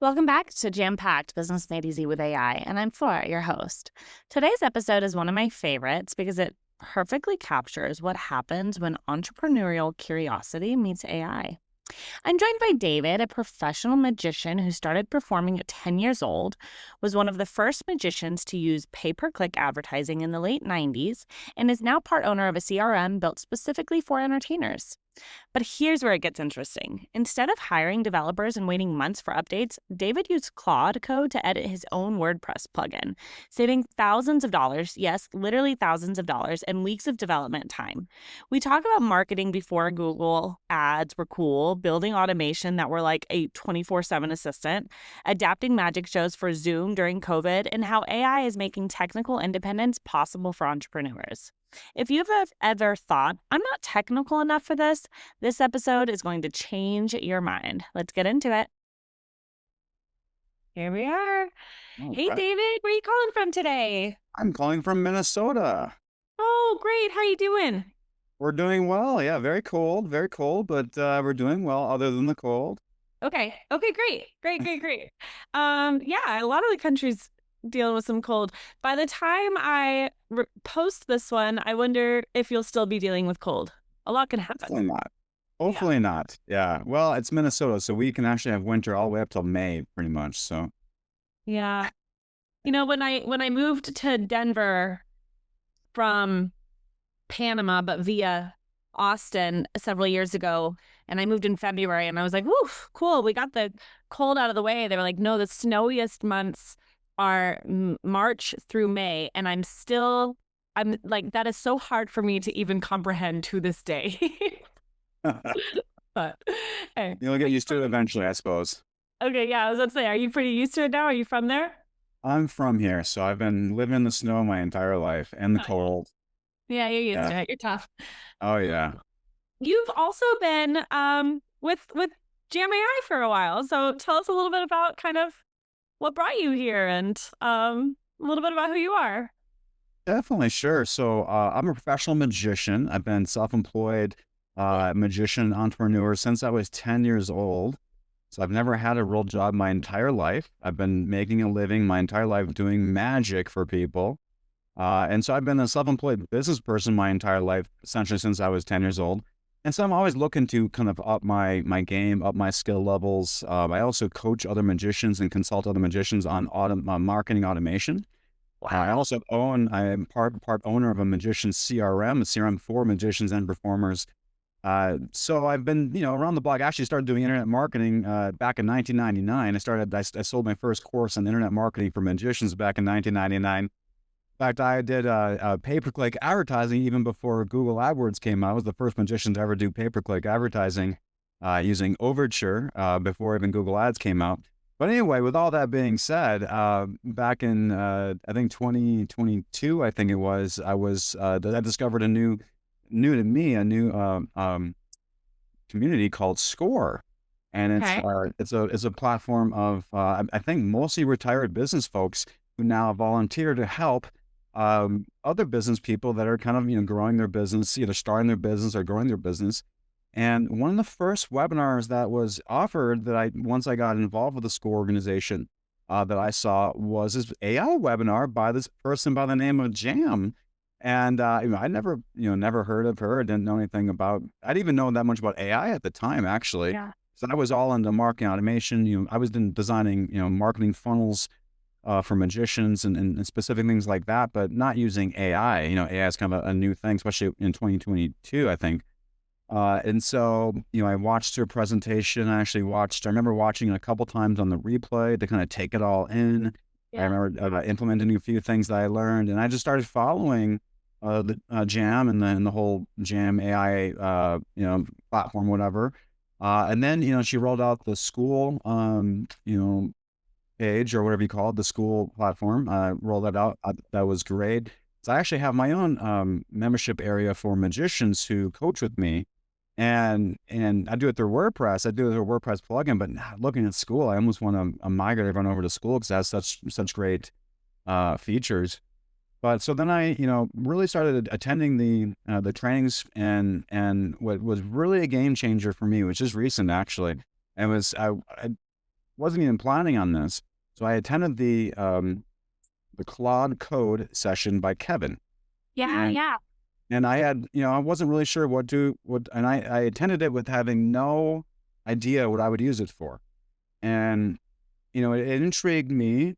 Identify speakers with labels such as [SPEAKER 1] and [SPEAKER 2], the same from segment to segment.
[SPEAKER 1] Welcome back to Jam Packed Business Made Easy with AI, and I'm Flora, your host. Today's episode is one of my favorites because it perfectly captures what happens when entrepreneurial curiosity meets AI. I'm joined by David, a professional magician who started performing at 10 years old, was one of the first magicians to use pay-per-click advertising in the late 90s, and is now part owner of a CRM built specifically for entertainers. But here's where it gets interesting. Instead of hiring developers and waiting months for updates, David used Claude code to edit his own WordPress plugin, saving thousands of dollars, yes, literally thousands of dollars, and weeks of development time. We talk about marketing before Google ads were cool, building automation that were like a 24/7 assistant, adapting magic shows for Zoom during COVID, and how AI is making technical independence possible for entrepreneurs. If you've ever thought, I'm not technical enough for this episode is going to change your mind. Let's get into it. Here we are.
[SPEAKER 2] All
[SPEAKER 1] Hey,
[SPEAKER 2] right.
[SPEAKER 1] David, where are you calling from today?
[SPEAKER 2] I'm calling from Minnesota.
[SPEAKER 1] Oh, great. How you doing?
[SPEAKER 2] We're doing well. Yeah, very cold, but we're doing well other than the cold.
[SPEAKER 1] Okay, great. Yeah, a lot of the countries dealing with some cold. By the time I post this one, I wonder if you'll still be dealing with cold. A lot can happen.
[SPEAKER 2] Hopefully not.
[SPEAKER 1] Yeah.
[SPEAKER 2] Hopefully not. Yeah. Well, it's Minnesota, so we can actually have winter all the way up till May, pretty much. So
[SPEAKER 1] Yeah. You know, when I moved to Denver from Panama, but via Austin several years ago, and I moved in February, and I was like, "Woo, cool! We got the cold out of the way." They were like, "No, the snowiest months are March through May," and I'm like, that is so hard for me to even comprehend to this day. But hey,
[SPEAKER 2] you'll get used to it eventually, I suppose.
[SPEAKER 1] okay, yeah, I was about to say, are you pretty used to it now? Are you from there?
[SPEAKER 2] I'm from here, so I've been living in the snow my entire life and the
[SPEAKER 1] Oh,
[SPEAKER 2] cold.
[SPEAKER 1] yeah, you're used
[SPEAKER 2] Yeah.
[SPEAKER 1] to it. You're tough.
[SPEAKER 2] Oh yeah.
[SPEAKER 1] You've also been with Jam AI for a while. So tell us a little bit about kind of what brought you here and a little bit about who you are.
[SPEAKER 2] Definitely, sure. So I'm a professional magician. I've been self-employed magician entrepreneur since I was 10 years old. So I've never had a real job my entire life. I've been making a living my entire life doing magic for people. And so I've been a self-employed business person my entire life, essentially since I was 10 years old. And so I'm always looking to kind of up my game, up my skill levels. I also coach other magicians and consult other magicians on marketing automation. I also I am part owner of a magician's CRM, a CRM for magicians and performers. So I've been, around the block. I actually started doing internet marketing back in 1999. I sold my first course on internet marketing for magicians back in 1999. In fact, I did pay-per-click advertising even before Google AdWords came out. I was the first magician to ever do pay-per-click advertising using Overture before even Google Ads came out. But anyway, with all that being said, back in I think 2022, I think it was, I discovered a new to me, a new community called Score, and
[SPEAKER 1] Okay.
[SPEAKER 2] it's a platform of I think mostly retired business folks who now volunteer to help other business people that are kind of growing their business, either starting their business or growing their business. And one of the first webinars that was offered that once I got involved with the Score organization that I saw was this AI webinar by this person by the name of Jam. And I never heard of her. I didn't know anything about. I didn't even know that much about AI at the time, actually.
[SPEAKER 1] Yeah.
[SPEAKER 2] So I was all into marketing automation. I was designing marketing funnels for magicians and specific things like that, but not using AI. AI is kind of a new thing, especially in 2022, I think. And so, I watched her presentation. I remember watching it a couple times on the replay to kind of take it all in. I
[SPEAKER 1] Yeah.
[SPEAKER 2] remember implementing a few things that I learned, and I just started following the Jam and the whole Jam AI, platform, whatever. And then, she rolled out the school, page or whatever you call it, the school platform. Rolled that out. That was great. So I actually have my own membership area for magicians who coach with me, and I do it through WordPress. I do it through a WordPress plugin. But looking at school, I almost want to migrate everyone over to school because it has such great features. But so then I, really started attending the trainings, and what was really a game changer for me, which is recent actually, and was wasn't even planning on this. So I attended the Claude code session by Kevin.
[SPEAKER 1] Yeah,
[SPEAKER 2] And
[SPEAKER 1] yeah.
[SPEAKER 2] and I had, I wasn't really sure and I attended it with having no idea what I would use it for. And, it intrigued me,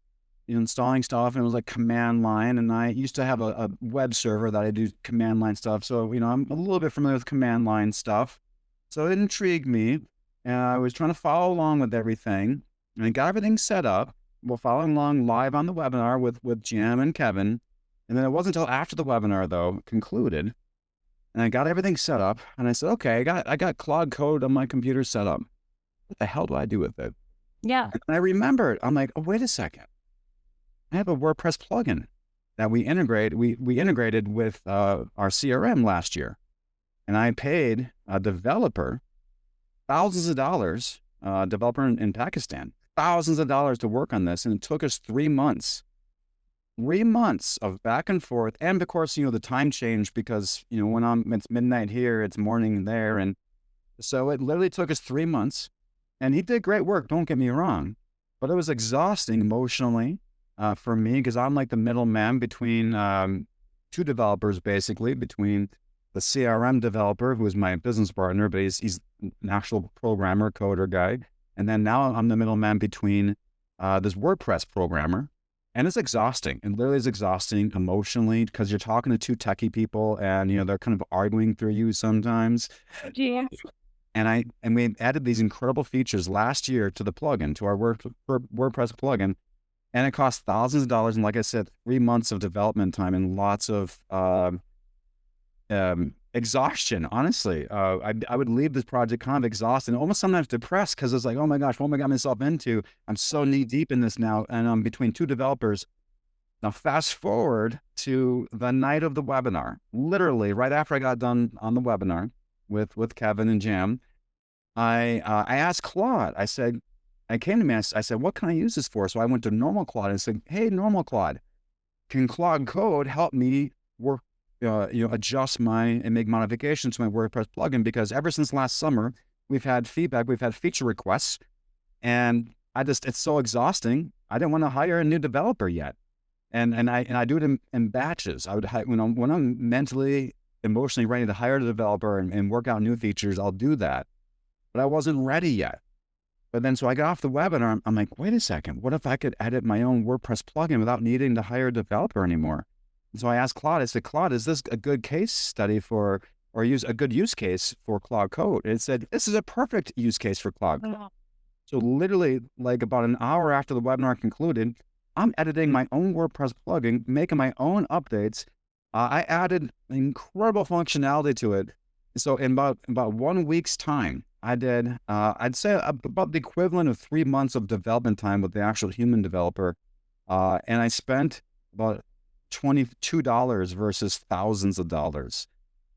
[SPEAKER 2] installing stuff, and it was like command line. And I used to have a web server that I do command line stuff. So, I'm a little bit familiar with command line stuff. So it intrigued me. And I was trying to follow along with everything, and I got everything set up. We're following along live on the webinar with Jim and Kevin. And then it wasn't until after the webinar, though, concluded, and I got everything set up. And I said, okay, I got Claude Code on my computer set up. What the hell do I do with it?
[SPEAKER 1] Yeah.
[SPEAKER 2] And I remembered, I'm like, oh, wait a second. I have a WordPress plugin that we integrated with our CRM last year. And I paid a developer thousands of dollars, developer in Pakistan, thousands of dollars to work on this. And it took us 3 months. 3 months of back and forth. And of course, the time change, because, it's midnight here, it's morning there. And so it literally took us 3 months. And he did great work, don't get me wrong. But it was exhausting emotionally for me, because I'm like the middleman between two developers, basically, between the CRM developer, who is my business partner, but he's an actual programmer, coder guy. And then now I'm the middleman between this WordPress programmer. And it's exhausting. It literally is exhausting emotionally, because you're talking to two techie people, and, they're kind of arguing through you sometimes.
[SPEAKER 1] Yeah.
[SPEAKER 2] And we added these incredible features last year to the plugin, to our WordPress plugin. And it cost thousands of dollars. And like I said, 3 months of development time and lots of exhaustion, honestly. I would leave this project kind of exhausted and almost sometimes depressed, because it's like, oh my gosh, what am I got myself into? I'm so knee deep in this now. And I'm between two developers. Now, fast forward to the night of the webinar, literally right after I got done on the webinar with Kevin and Jam, I asked Claude. I came to me, I said, what can I use this for? So I went to normal Claude and said, hey, normal Claude, can Claude Code help me work, adjust and make modifications to my WordPress plugin? Because ever since last summer, we've had feedback, we've had feature requests, and it's so exhausting. I didn't want to hire a new developer yet. And I do it in batches. I would, when I'm mentally, emotionally ready to hire a developer and work out new features, I'll do that. But I wasn't ready yet. But then, so I got off the webinar. I'm like, wait a second. What if I could edit my own WordPress plugin without needing to hire a developer anymore? And so I asked Claude, I said, Claude, is this a good case study or a good use case for Claude Code? And it said, this is a perfect use case for Claude Code.
[SPEAKER 1] Oh.
[SPEAKER 2] So literally, like about an hour after the webinar concluded, I'm editing my own WordPress plugin, making my own updates. I added incredible functionality to it. So in about 1 week's time, I did, I'd say about the equivalent of 3 months of development time with the actual human developer. And I spent about $22 versus thousands of dollars.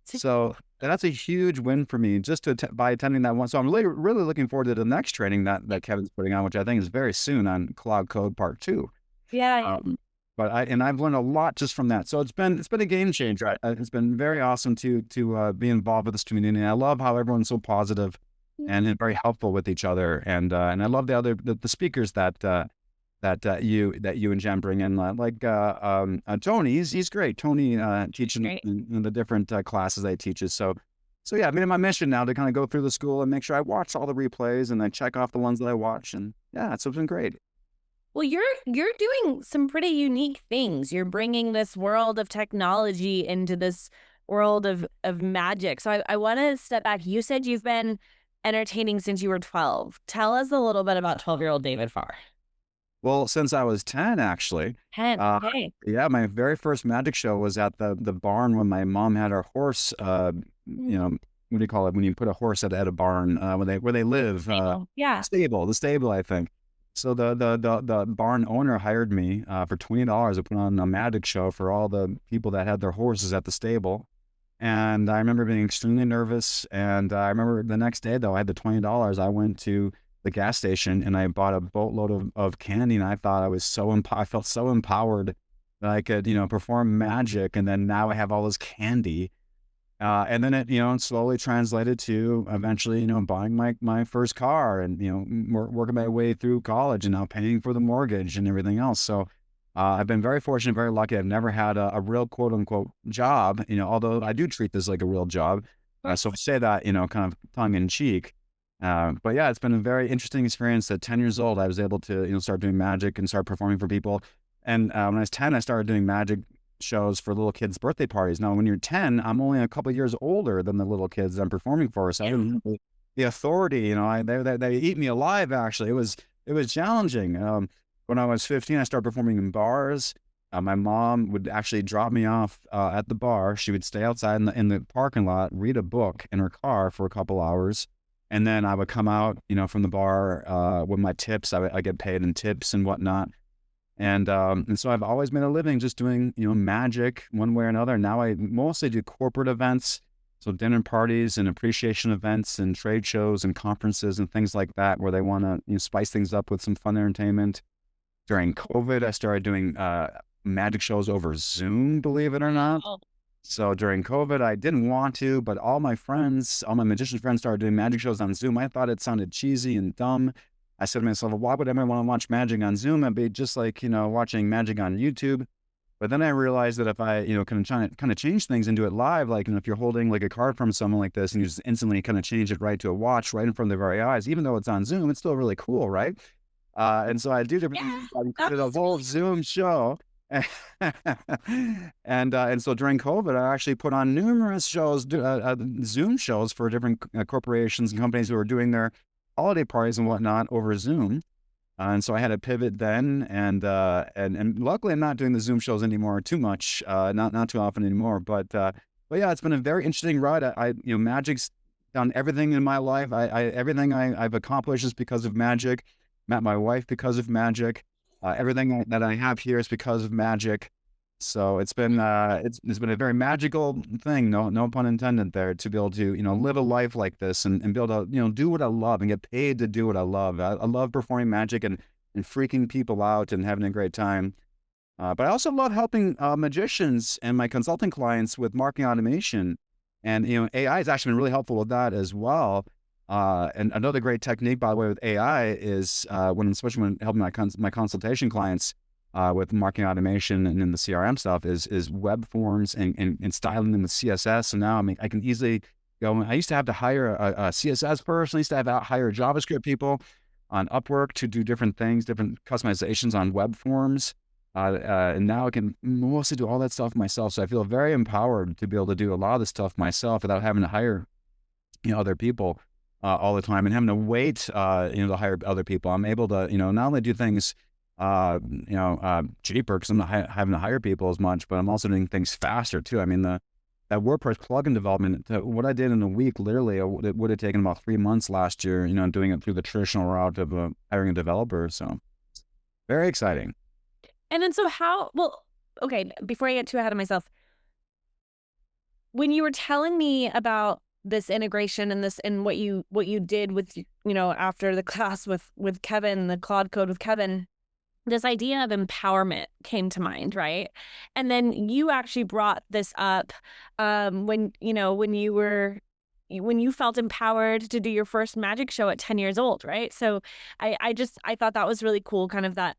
[SPEAKER 2] So that's a huge win for me, just by attending that one. So I'm really looking forward to the next training that Kevin's putting on, which I think is very soon, on Cloud Code Part 2.
[SPEAKER 1] Yeah.
[SPEAKER 2] But I've learned a lot just from that. So it's been a game changer. It's been very awesome to be involved with this community. And I love how everyone's so positive and very helpful with each other. And I love the speakers that you and Jen bring in, Tony. He's great. Tony teaching in the different classes that he teaches. So yeah, I mean, my mission now to kind of go through the school and make sure I watch all the replays and I check off the ones that I watch. And yeah, it's been great.
[SPEAKER 1] Well, you're doing some pretty unique things. You're bringing this world of technology into this world of magic. So I want to step back. You said you've been entertaining since you were 12. Tell us a little bit about 12-year-old David Farr.
[SPEAKER 2] Well, since I was 10, actually.
[SPEAKER 1] 10, okay.
[SPEAKER 2] Yeah, my very first magic show was at the barn when my mom had her horse, what do you call it? When you put a horse at a barn, where they live.
[SPEAKER 1] Yeah.
[SPEAKER 2] The stable, I think. So the barn owner hired me for $20 to put on a magic show for all the people that had their horses at the stable. And I remember being extremely nervous. And I remember the next day, though, I had the $20. I went to the gas station and I bought a boatload of candy. And I thought I felt so empowered that I could, perform magic. And then now I have all this candy. And then it, slowly translated to eventually, buying my first car and, working my way through college and now paying for the mortgage and everything else. So I've been very fortunate, very lucky. I've never had a real quote unquote job, although I do treat this like a real job. So I say that, kind of tongue in cheek. But yeah, it's been a very interesting experience. At 10 years old, I was able to, start doing magic and start performing for people. And when I was 10, I started doing magic shows for little kids' birthday parties. Now, when you're 10, I'm only a couple of years older than the little kids I'm performing for. So I didn't have the authority, they eat me alive, actually. It was challenging. When I was 15, I started performing in bars. My mom would actually drop me off at the bar. She would stay outside in the parking lot, read a book in her car for a couple hours. And then I would come out, from the bar with my tips. I get paid in tips and whatnot. And so I've always made a living just doing, magic one way or another. Now I mostly do corporate events, so dinner parties and appreciation events and trade shows and conferences and things like that, where they want to, spice things up with some fun entertainment. During COVID, I started doing magic shows over Zoom, believe it or not.
[SPEAKER 1] Oh,
[SPEAKER 2] So during COVID, I didn't want to, but all my magician friends started doing magic shows on Zoom. I thought it sounded cheesy and dumb. I said to myself, well, why would anyone want to watch magic on Zoom? It'd be just like, watching magic on YouTube. But then I realized that if I, kind of change things and do it live, like, if you're holding like a card from someone like this and you just instantly kind of change it right to a watch right in front of their very eyes, even though it's on Zoom, it's still really cool, right? And so I do different
[SPEAKER 1] yeah,
[SPEAKER 2] things. I
[SPEAKER 1] that
[SPEAKER 2] created a
[SPEAKER 1] was
[SPEAKER 2] whole
[SPEAKER 1] really
[SPEAKER 2] Zoom show. And so during COVID, I actually put on numerous shows, Zoom shows for different corporations and companies who were doing their holiday parties and whatnot over Zoom. And so I had to pivot then, and luckily I'm not doing the Zoom shows anymore too much, not too often anymore. But yeah, it's been a very interesting ride. Magic's done everything in my life. Everything I've accomplished is because of magic. Met my wife because of magic. Everything that I have here is because of magic. So it's been a very magical thing, no pun intended there, to be able to, live a life like this and be able to, do what I love and get paid to do what I love. I love performing magic and freaking people out and having a great time. But I also love helping magicians and my consulting clients with marketing automation. And, AI has actually been really helpful with that as well. And another great technique, by the way, with AI is especially when helping my consultation clients with marketing automation and in the CRM stuff is web forms and styling them with CSS. So now I can easily go. I used to have to hire a CSS person. I used to have to hire JavaScript people on Upwork to do different things, different customizations on web forms. And now I can mostly do all that stuff myself. So I feel very empowered to be able to do a lot of this stuff myself without having to hire, other people all the time and having to wait, to hire other people. I'm able to, not only do things, cheaper because I'm not having to hire people as much, but I'm also doing things faster too. I mean, that WordPress plugin development, what I did in a week, literally, it would have taken about 3 months last year, doing it through the traditional route of hiring a developer. So very exciting.
[SPEAKER 1] And then okay, before I get too ahead of myself, when you were telling me about this integration and what you did with, after the class with Kevin, the Claude code with Kevin, this idea of empowerment came to mind, right? And then you actually brought this up when you felt empowered to do your first magic show at 10 years old, right? So I thought that was really cool, kind of that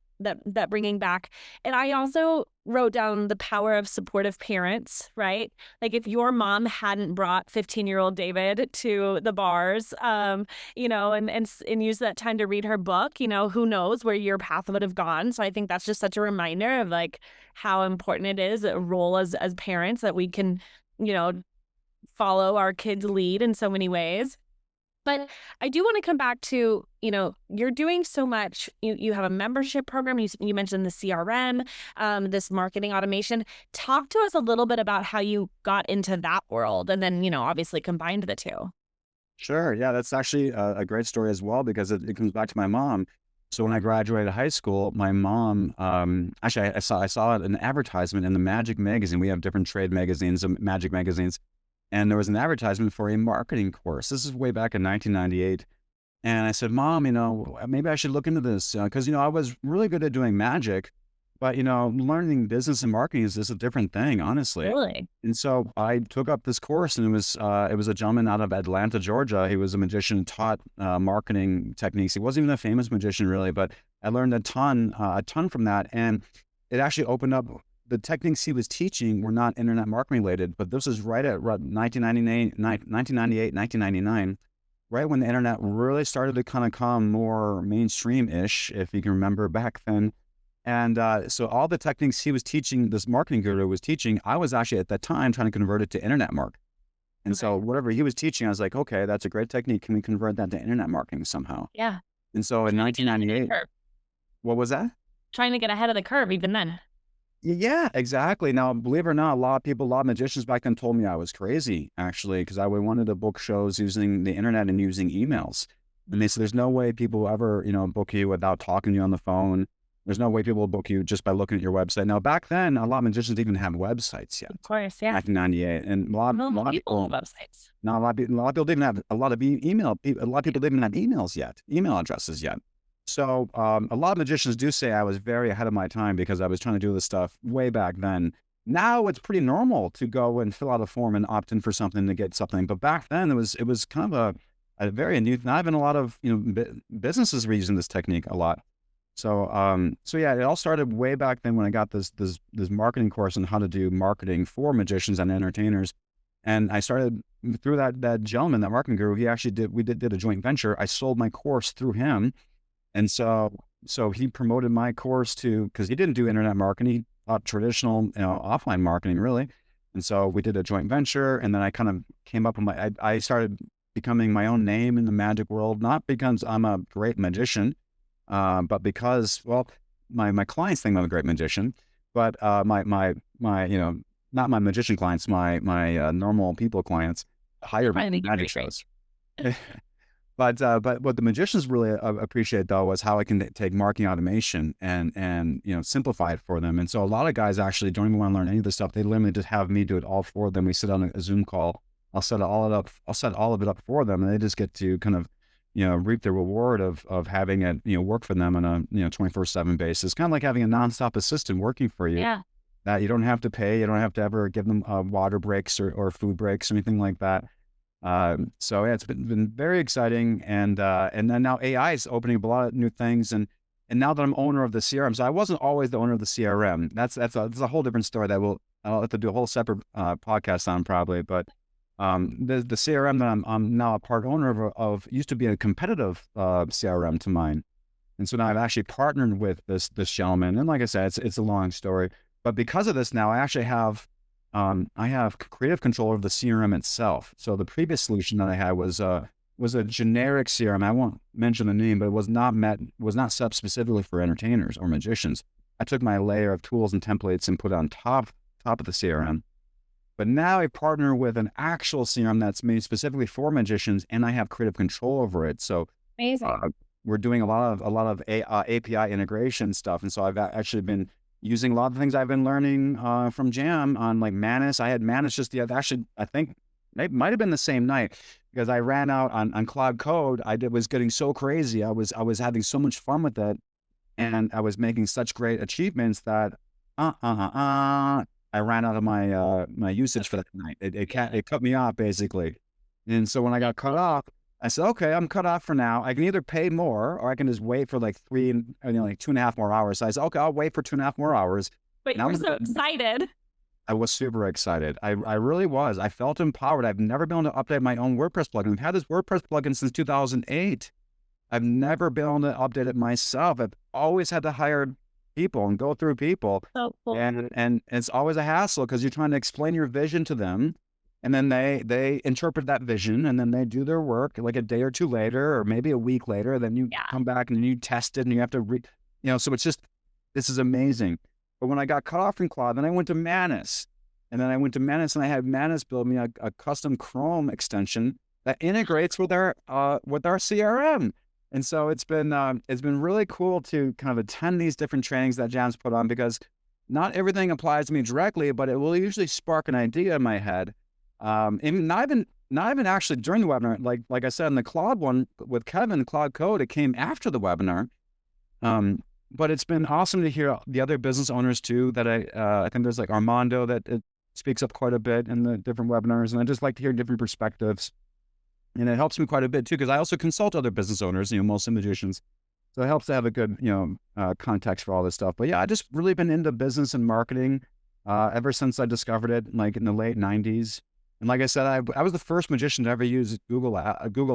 [SPEAKER 1] bringing back. And I also wrote down the power of supportive parents, right? Like if your mom hadn't brought 15-year-old David to the bars, and used that time to read her book, who knows where your path would have gone. So I think that's just such a reminder of like how important it is, a role as parents, that we can, follow our kids' lead in so many ways. But I do want to come back to, you're doing so much. You have a membership program. You mentioned the CRM, this marketing automation. Talk to us a little bit about how you got into that world and then, obviously combined the two.
[SPEAKER 2] Sure. Yeah, that's actually a great story as well because it comes back to my mom. So when I graduated high school, my mom, actually, I saw an advertisement in the Magic magazine. We have different trade magazines, Magic magazines. And there was an advertisement for a marketing course. This is way back in 1998. And I said, Mom, maybe I should look into this because, I was really good at doing magic, But, learning business and marketing is just a different thing, honestly.
[SPEAKER 1] Really?
[SPEAKER 2] And so I took up this course, and it was a gentleman out of Atlanta, Georgia. He was a magician, taught marketing techniques. He wasn't even a famous magician, really, but I learned a ton from that. And it actually opened up the techniques he was teaching were not internet marketing related, but this was right at 1998, 1999, right when the internet really started to kind of come more mainstream-ish, if you can remember back then. And so all the techniques he was teaching, this marketing guru was teaching, I was actually at that time trying to convert it to internet marketing. And so
[SPEAKER 1] Okay.
[SPEAKER 2] whatever he was teaching, I was like, okay, that's a great technique. Can we convert that to internet marketing somehow?
[SPEAKER 1] Yeah.
[SPEAKER 2] And so in
[SPEAKER 1] Trying to get ahead of the
[SPEAKER 2] 1998,
[SPEAKER 1] curve.
[SPEAKER 2] what was that?
[SPEAKER 1] Trying to get ahead of the curve even then.
[SPEAKER 2] Yeah, exactly. Now, believe it or not, a lot of people, a lot of magicians back then told me I was crazy, actually, because I wanted to book shows using the internet and using emails. And they said, there's no way people will ever, book you without talking to you on the phone. There's no way people will book you just by looking at your website. Now, back then, a lot of magicians didn't even have websites yet,
[SPEAKER 1] Of course, yeah.
[SPEAKER 2] 1998. And
[SPEAKER 1] No,
[SPEAKER 2] a lot of
[SPEAKER 1] people
[SPEAKER 2] people,
[SPEAKER 1] websites.
[SPEAKER 2] not a lot of people didn't have a lot of email. A lot of people didn't have emails yet, email addresses yet. So a lot of magicians do say I was very ahead of my time because I was trying to do this stuff way back then. Now it's pretty normal to go and fill out a form and opt in for something to get something. But back then it was kind of a very new. Not even a lot of businesses were using this technique a lot. So yeah, it all started way back then when I got this marketing course on how to do marketing for magicians and entertainers. And I started through that gentleman, that marketing guru. He actually we did a joint venture. I sold my course through him. And so he promoted my course because he didn't do internet marketing. He taught traditional, offline marketing really. And so we did a joint venture, and then I kind of came up with I started becoming my own name in the magic world, not because I'm a great magician, but because, well, my clients think I'm a great magician, but my not my magician clients, my normal people clients hire me
[SPEAKER 1] I
[SPEAKER 2] for
[SPEAKER 1] think you're
[SPEAKER 2] magic
[SPEAKER 1] pretty great.
[SPEAKER 2] shows. But what the magicians really appreciate, though, was how I can take marketing automation and simplify it for them. And so a lot of guys actually don't even want to learn any of this stuff. They literally just have me do it all for them. We sit on a Zoom call. I'll set all of it up for them, and they just get to kind of reap the reward of having it work for them on a 24/7 basis. Kind of like having a nonstop assistant working for you
[SPEAKER 1] Yeah.
[SPEAKER 2] that you don't have to pay. You don't have to ever give them water breaks or food breaks or anything like that. So yeah, it's been very exciting, and then now AI is opening up a lot of new things, and now that I'm owner of the CRM, so I wasn't always the owner of the CRM. That's a whole different story that I'll have to do a whole separate podcast on probably. But the CRM that I'm now a part owner of used to be a competitive CRM to mine, and so now I've actually partnered with this gentleman, and like I said, it's a long story, but because of this now I have creative control over the CRM itself. So the previous solution that I had was a generic CRM. I won't mention the name, but it was not set up specifically for entertainers or magicians. I took my layer of tools and templates and put it on top of the CRM. But now I partner with an actual CRM that's made specifically for magicians, and I have creative control over it. So
[SPEAKER 1] Amazing.
[SPEAKER 2] we're doing a lot of API integration stuff, and so I've actually been using a lot of the things I've been learning from Jam on like Manus. I had Manus just actually, I think it might have been the same night because I ran out on Claude Code. Was getting so crazy. I was having so much fun with it, and I was making such great achievements that I ran out of my usage for that night. It cut me off basically. And so when I got cut off, I said, okay, I'm cut off for now. I can either pay more or I can just wait for like like 2.5 more hours. So I said, okay, I'll wait for 2.5 more hours.
[SPEAKER 1] But
[SPEAKER 2] And
[SPEAKER 1] you were so excited.
[SPEAKER 2] I was super excited. I really was. I felt empowered. I've never been able to update my own WordPress plugin. I've had this WordPress plugin since 2008. I've never been able to update it myself. I've always had to hire people and go through people.
[SPEAKER 1] So cool.
[SPEAKER 2] And it's always a hassle because you're trying to explain your vision to them. And then they interpret that vision, and then they do their work like a day or two later, or maybe a week later. Then you come back and you test it, and you have to so it's just, this is amazing. But when I got cut off from Claude, then I went to Manus, and I had Manus build me a custom Chrome extension that integrates with our CRM. And so it's been really cool to kind of attend these different trainings that Jam's put on, because not everything applies to me directly, but it will usually spark an idea in my head. And not even actually during the webinar, like I said in the Claude one with Kevin, Claude Code, it came after the webinar. but it's been awesome to hear the other business owners too. That I think there's like Armando that speaks up quite a bit in the different webinars, and I just like to hear different perspectives. And it helps me quite a bit too, because I also consult other business owners, mostly magicians. So it helps to have a good, context for all this stuff. But yeah, I just really been into business and marketing ever since I discovered it, like in the late '90s. And like I said, I was the first magician to ever use Google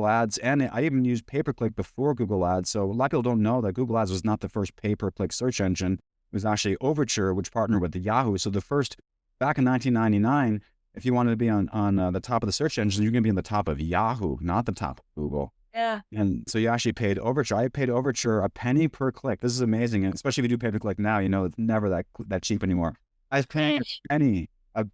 [SPEAKER 2] Ads, and I even used pay-per-click before Google Ads. So a lot of people don't know that Google Ads was not the first pay-per-click search engine. It was actually Overture, which partnered with the Yahoo. So the first, back in 1999, if you wanted to be on the top of the search engine, you're going to be on the top of Yahoo, not the top of Google.
[SPEAKER 1] Yeah.
[SPEAKER 2] And so you actually paid Overture. I paid Overture a penny per click. This is amazing. And especially if you do pay per click now, it's never that cheap anymore. I was paying a penny